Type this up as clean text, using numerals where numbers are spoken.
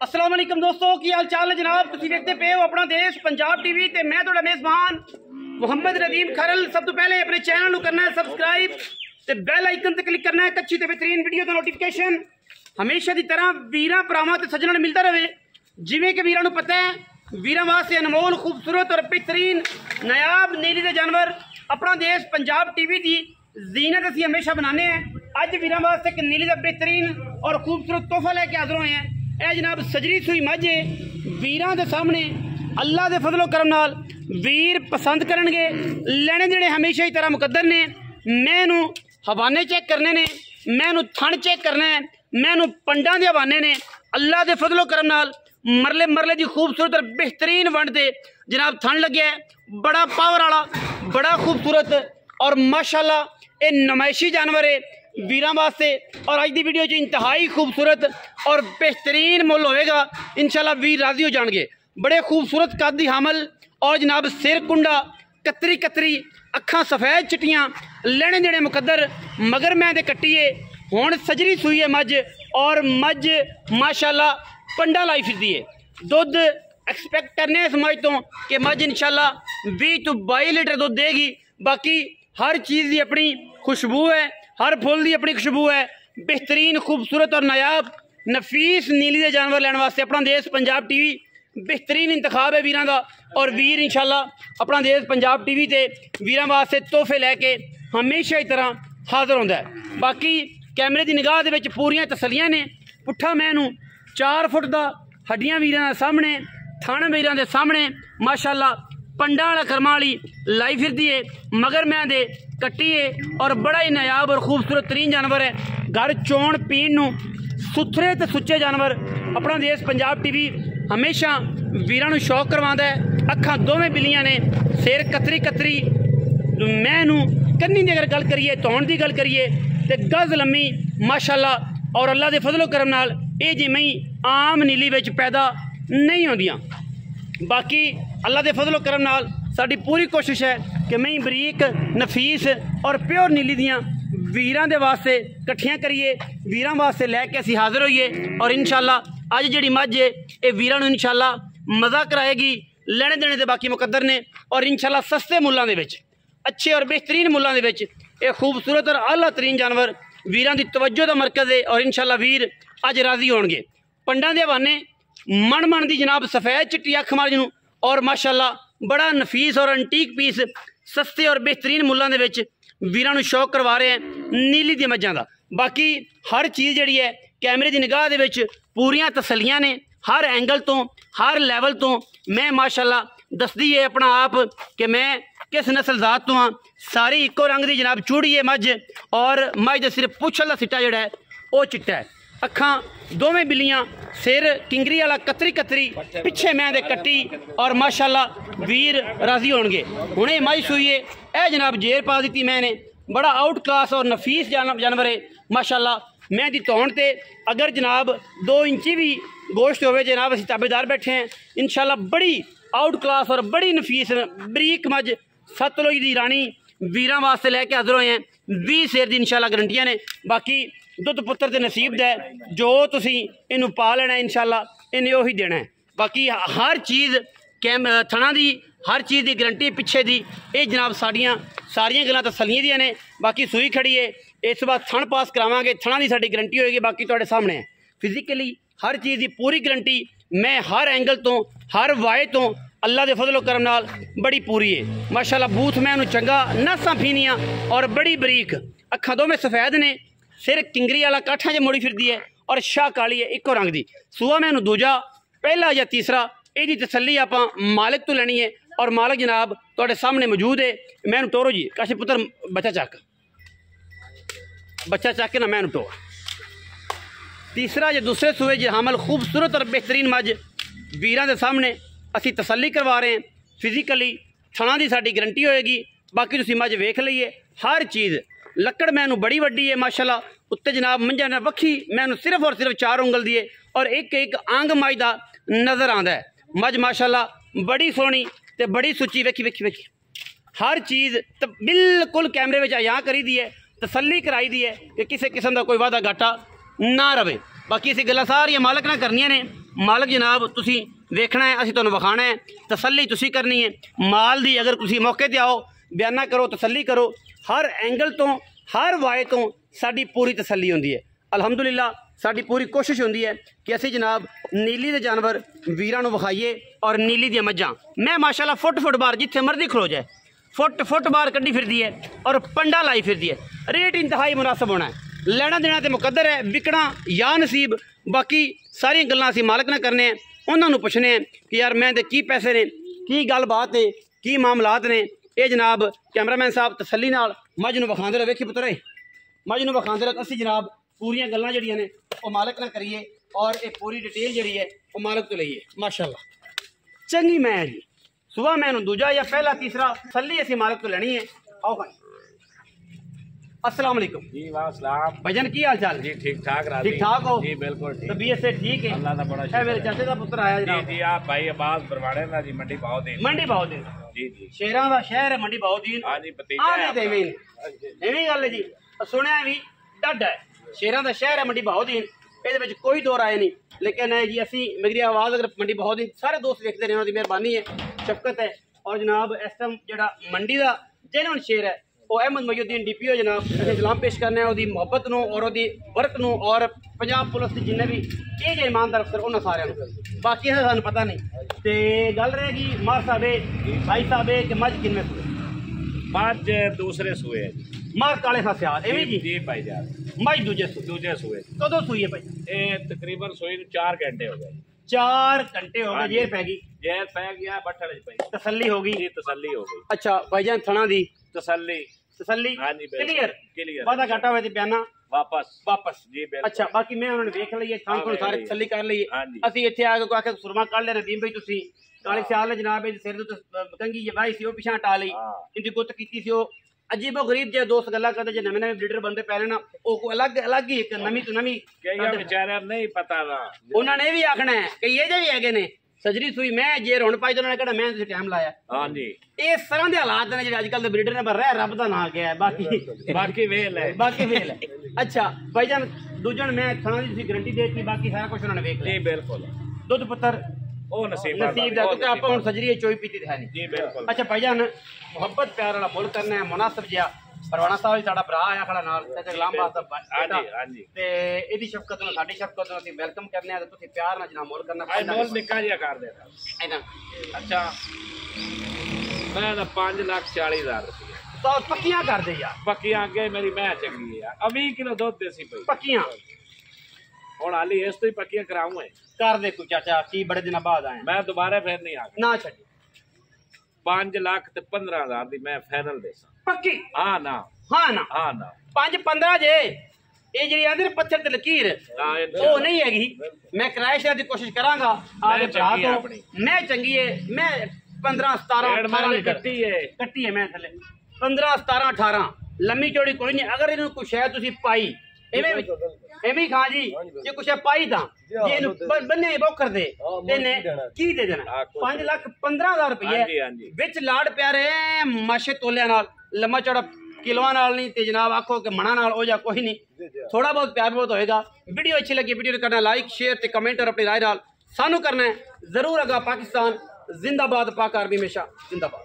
अस्सलाम वालेकुम दोस्तों, की हाल चाल है जनाब। तुसीं देखते पे हो अपना देश पंजाब टीवी ते मैं तुहाडा मेज़बान मुहम्मद नदीम खरल। सब तो पहले अपने चैनल को करना है सबसक्राइब ते बेल आइकन ते क्लिक करना है अच्छी ते बेहतरीन वीडियो का नोटिफिकेशन हमेशा की तरह वीरां भरावां ते सज्जणां नूं मिलता रहे। जिवें कि वीरां नूं पता है वीरां वास्ते अनमोल खूबसूरत और बेहतरीन नायाब नीली दे जानवर अपना देश पंजाब टीवी की जीनत असीं हमेशा बनाने हैं। अज वीरां वास्ते एक नीली दा बेहतरीन और खूबसूरत तोहफा लेके हाजिर होए हैं। यह जनाब सजरी सुई मझ है। वीरां दे सामने अल्लाह दे फजलो करम नाल वीर पसंद करनगे। लेने देने हमेशा ही तरह मुकद्दर ने। मैं हवाने चेक करने ने, मैं थण चेक करना है, मैं पंडां दे हवाने ने। अल्लाह दे फजलो करम नाल मरले मरले की खूबसूरत और बेहतरीन वंड दे जनाब थण लग्या है। बड़ा पावर वाला, बड़ा खूबसूरत और माशाअल्लाह ये नुमाइशी जानवर है वीरां वास्ते। और अज की वीडियो इंतहाई खूबसूरत और बेहतरीन मुल होएगा। इंशाल्लाह वीर राजी हो जाएंगे। बड़े खूबसूरत कद दी हामल और जनाब सिर कुंडा, कतरी कतरी अखां सफ़ेद चिट्टियां, लेने देने मुकद्दर मगर मैं दे कट्टीए हुण सजरी सुई है मझ। और मझ माशाअल्लाह पंडा लाई फिरदी है। दुध एक्सपैक्ट करने इस मझ तो कि मझ इंशाल्लाह 20 तो 22 लीटर दुध देगी। बाकी हर चीज़ की अपनी खुशबू है, हर फुल की अपनी खुशबू है। बेहतरीन खूबसूरत और नायाब नफीस नीली दे जानवर लैने वास्ते अपना देश पंजाब टीवी बेहतरीन इंतखाब है वीरां दा। और वीर इंशाल्लाह अपना देश पंजाब टीवी ते वीरां वास्ते तोहफे लैके हमेशा ही तरह हाजिर होंदा है। बाकी कैमरे की निगाह दे विच पूरियां तसलियां ने। पुट्ठा मैनू 4 फुट का हड्डियां वीरां दे सामने, थण वीरां दे सामने माशाअल्लाह पंडा वाला कर्मा वाली लाई फिरदी है। मगर मैं दे कट्टी है और बड़ा ही नायाब और खूबसूरत तरीन जानवर है। घर चोण पीण नूं सुथरे ते सुच्चे जानवर अपना देश पंजाब टीवी हमेशा वीरां नूं शौक करवांदा है। अखां दोवें बिल्लियां ने, सिर कतरी कतरी, मैनू कन्नी की अगर गल करिए, धौण की गल करिए तो गज लम्मी माशाअल्लाह। और अल्लाह के फजलो करम नाल ये जिवें आम नीली विच पैदा नहीं होंदियां। बाकी अल्लाह के फजलो करम नाल साडी पूरी कोशिश है कि मैं बरीक नफीस और प्योर नीली दियाँ वीरां दे वास्ते कट्ठियां करिए, वीरां वास्ते लैके असीं हाजिर होइए। और इंशाअल्लाह अज जिहड़ी मझ है ये वीरां नूं इंशाअल्लाह मज़ा कराएगी। लेने देने दे बाकी मुकद्दर ने और इंशाअल्लाह सस्ते मुल्लां दे विच, अच्छे और बेहतरीन मुल्लां दे विच ये खूबसूरत और आला तरीन जानवर वीरां दी तवज्जो दा मरकज़ है। और इंशाअल्लाह वीर अज राजी होणगे। पंडां दे हवाने मन मन की जनाब सफ़ेद चिट्टी अख मार नूं और माशाअल्लाह बड़ा नफीस और अंटीक पीस सस्ते और बेहतरीन मुल्लां दे विच वीरां नूं शौक करवा रहे हैं नीली दी मझां दा। बाकी हर चीज़ जिहड़ी है कैमरे की निगाह दे विच पूरियां तसलियां ने। हर एंगल तो, हर लैवल तो मैं माशाअल्लाह दसदी है अपना आप कि मैं किस नस्ल जात तो हाँ। सारी इक्को रंग की जनाब चूड़ी है मझ। और मझ दे सिर्फ पुछ वाला सिट्टा जिहड़ा है वो चिट्टा है। अखां दोवें बिल्लियां, सिर किंगरी वाला कतरी कतरी, पिछे मैं दे कट्टी और माशाअल्लाह वीर राजी होणगे। हुणे मझ सुई है ए जनाब जेर पा दी मैंने। बड़ा आउट क्लास और नफीस जानवर है माशाअल्लाह। मैं दी धौण ते अगर जनाब 2 इंची भी गोश्त होवे जनाब असीं ताबेदार बैठे हैं इंशाअल्लाह। बड़ी आउट क्लास और बड़ी नफीस बरीक मझ सतलुज दी रानी वीरां वास्ते लैके हाजिर होए हैं। 20 शेर दी इंशाअल्लाह गारंटियां ने। बाकी दुध पुत्र ते नसीब है, जो तुसीं इनू पा लेना इंशाअल्लाह इन्हें उही देना है। बाकी हर चीज़ थणा दी हर चीज़ की गारंटी पिछे दी ये जनाब सारियां गल्लां तसल्लियां दियां ने। बाकी सूई खड़ी है, इस बार थण पास करावांगे, थणा की साडी गारंटी होएगी। बाकी तुहाडे सामने है फिजिकली हर चीज़ की पूरी गारंटी। मैं हर एंगल तो, हर वाए तो अल्लाह के फजलो करम नाल बड़ी पूरी है माशाअल्लाह। बूथ मैं उन्होंने चंगा, नसां फीनियां और बड़ी बरीक, अखां दोवें सफ़ेद ने, सिर किंगरी वाला काठा च मुड़ी फिरदी है और शाह काली है इक्को रंग की। सूआ मैं दूजा, पहला या तीसरा यदी तसल्ली आप मालिक तो लैनी है। और मालिक जनाब तुहाडे सामने मौजूद है। मैं टोरो जी काशी पुत्र बच्चा चक के ना मैं टो। तीसरा या दूसरे सूए जी हामल खूबसूरत और बेहतरीन मझ वीरां दे सामने असी तसल्ली करवा रहे हैं। फिजिकली थणा की साडी गारंटी होएगी। बाकी तुसीं मझ वेख लईए हर चीज़। लकड़ मैनू बड़ी वड्डी है माशाअल्लाह। उत्ते जनाब मंझा ने वक्खी मैनू सिर्फ और सिर्फ 4 उंगल दी है और एक एक अंग मझ दा नज़र आंदा है। मझ माशाअल्लाह बड़ी सोहनी ते बड़ी सुची। वेखी वेखी वेखी हर चीज़ तो बिल्कुल कैमरे में अयां करी दी है, तसल्ली कराई दी है कि किसी किस्म का कोई वादा घाटा ना रहे। बाकी इस गल्लां सारियां मालक ने करनियां ने। मालक जनाब तुसी देखना है, असीं तुहानूं विखाना है, तसल्ली तुसी करनी है माल दी। अगर तुसी मौके ते आओ, बयाना करो, तसल्ली करो, हर एंगल तो हर वाए तो साडी पूरी तसल्ली होंदी है। अलहमदुलिल्लाह साडी पूरी कोशिश होंदी है कि असीं जनाब नीली दे जानवर वीरां नूं विखाइए और नीली दी मज्जां। मैं माशाल्लाह फुट बार जिथे मर्जी खलो जाए फुट बार कड्डी फिरदी है और पंडा लाई फिरदी है। रेट इंतहाई मुनासिब होना है, लेना देना तो मुकद्दर है, बिकना या नसीब। बाकी सारी गल्लां असीं मालक ना करने हैं, उन्होंने पुछने हैं कि यार मैं दे की पैसे ने, की गल बात है, की मामलात ने। ये जनाब कैमरामैन साहब तसल्ली नाल मझ नूं विखांदे रहो। वेखी पुत्तरे मझ नूं विखांदे रहो। असीं जनाब पूरियां गल्लां जिहड़ियां ने वो मालक ना करिए और ये पूरी डिटेल जिहड़ी है वो मालक तो लईए। माशाअल्लाह चंगी मैं है जी, सुबह मैं दूजा या पहला तीसरा तसल्ली असीं मालक तो लेनी है। आओ भाई, अस्सलाम वालेकुम जी। वालेकुम भाईजान, की हाल चाल जी? ठीक ठाक ठीक ठाक हो जी? बिल्कुल ठीक। तबीयत से ठीक है? अल्लाह का बड़ा है मेरे चाचे का पुत्र आया जी जनाब। जी। आप भाई अब्बास बरवाड़े ना जी, मंडी बहाउद्दीन। मंडी बहाउद्दीन जी जी। शेरां दा शहर है मंडी बहाउद्दीन। हाँ जी, भतीजा है आने ते एवं गल है जी, सुनिया भी डड है। शेरां दा शहर है मंडी बहाउद्दीन, ਇਹਦੇ ਵਿੱਚ कोई दो राय नहीं। लेकिन है जी असी मेरी आवाज़ अगर मंडी बहाउद्दीन सारे दोस्त देखते रहे, उन्होंने मेहरबानी है, शफकत है। और जनाब इस टाइम जो मंडी का जेन्युइन शेर है वो अहमद मयूद्दीन DPO जनाब सलाम पेश करने उसकी मुहब्बत नूं और उसकी वर्क नूं और पंजाब पुलिस के जिन्हें भी ये जे ईमानदार अफसर उन्होंने सारे बाकी है सानूं पता नहीं। तो गल रहेगी मार साहब भाई साहब कि मझ किनमें सूए? मझ दूसरे सूए मार काले खासियात एवं जी जी भाई जान। मझ दूजे सूए कदों सूई है भाई? ये तकरीबन सूई 4 घंटे हो गए। 4 घंटे हो गए। जेर पै गई? जेर पै गया, बठल पई। तसल्ली हो गई? जी तसल्ली हो गई। अच्छा भाईजान, थना दी तसल्ली हाँ जी क्लियर वादा घाटा हुए बयाना वापस जी बिल्कुल। अच्छा बाकी मैं उन्होंने देख लीए थान को सारे तसल्ली कर लीए। असि इत्थे आ के आके सुरमा कढ़ लिया रदीम भाई तुसी काले सियाल जनाब सिर तो कंगी बाई सी पिछा हटा ली, इनकी गुत की अजीबो गरीब जे दोस्त गल्ला करते जे नवे नवे लीडर बंदे पै ना वो अलग अलग ही एक नवी तो नवी बेचारे नहीं पता ना। उन्होंने भी आखना है कि ये जे भी है ने सजरी सुई मैं जे हुण पाई तो उन्होंने कहना मैं तुसीं टाइम लाया। हाँ जी। इस तरह के हालात ने जो अजकल के ब्रीडर ने पर रह रब का ना गया है। बाकी वेल है अच्छा भाईजान दूजन मैं थाना की तुसीं गारंटी देती, बाकी सारा कुछ उन्होंने वेख लिया। जी बिल्कुल। दुध पुत्र ओ नसीब दा क्योंकि आप हुण सजरी चोई पीती है नहीं। जी बिल्कुल। अच्छा भाईजान मुहब्बत प्यार वाला मुल करना है मुनासिब जिहा परवाना साहब भी साडा भरा आया खड़ा नाल चाचा गुलाम बास दा बेटा ते इहदी शफकत नाल साडी शफकत नाल असीं वेलकम करने आ ते तुसीं प्यार नाल जनाब मोल करना। आई मोल निक्का जिहा कर देना। अच्छा मैं 5,40,000 रुपये तो पक्कियां कर दे यार। पक्कियां अगे मेरी मैं चंगी है यार। 20 किलो दूध देसी पई पक्कियां हुण हाली इस तो ही पक्कियां कराऊं कर दे कोई चाचा की बड़े दिन बाद आए मैं दोबारा फिर नहीं आ ना छड्डी 5,15,000 दी मैं फाइनल देसा पक्की। हाँ ना 5-15 जे ये जी आंदे पत्थर ते लकीर वो नहीं हैगी। मैं किराए शहर की कोशिश करांगा आगे भरा तो मैं चंगी है। मैं 15-17 कट्टी है मैं थले 15-17-18 लम्मी चौड़ी कोई नहीं। अगर इन्होंने कुछ है तुसी पाई एवं खां जी जे कुछ है पाई था जे बन्ने बोकर दे तेने की दे देना 5,15,000 रुपये विच लाड़ प्यारे माशे तोलिया नाल लम्मा चौड़ा किलोआ नाल नहीं ते जनाब आखो कि मना नाल हो जा कोई नहीं। थोड़ा बहुत प्यार बहुत होएगा। वीडियो अच्छी लगी वीडियो करना लाइक शेयर ते कमेंट और अपनी राय नाल सानू करना है जरूर। अगा पाकिस्तान जिंदाबाद, पाक आर्मी हमेशा जिंदाबाद।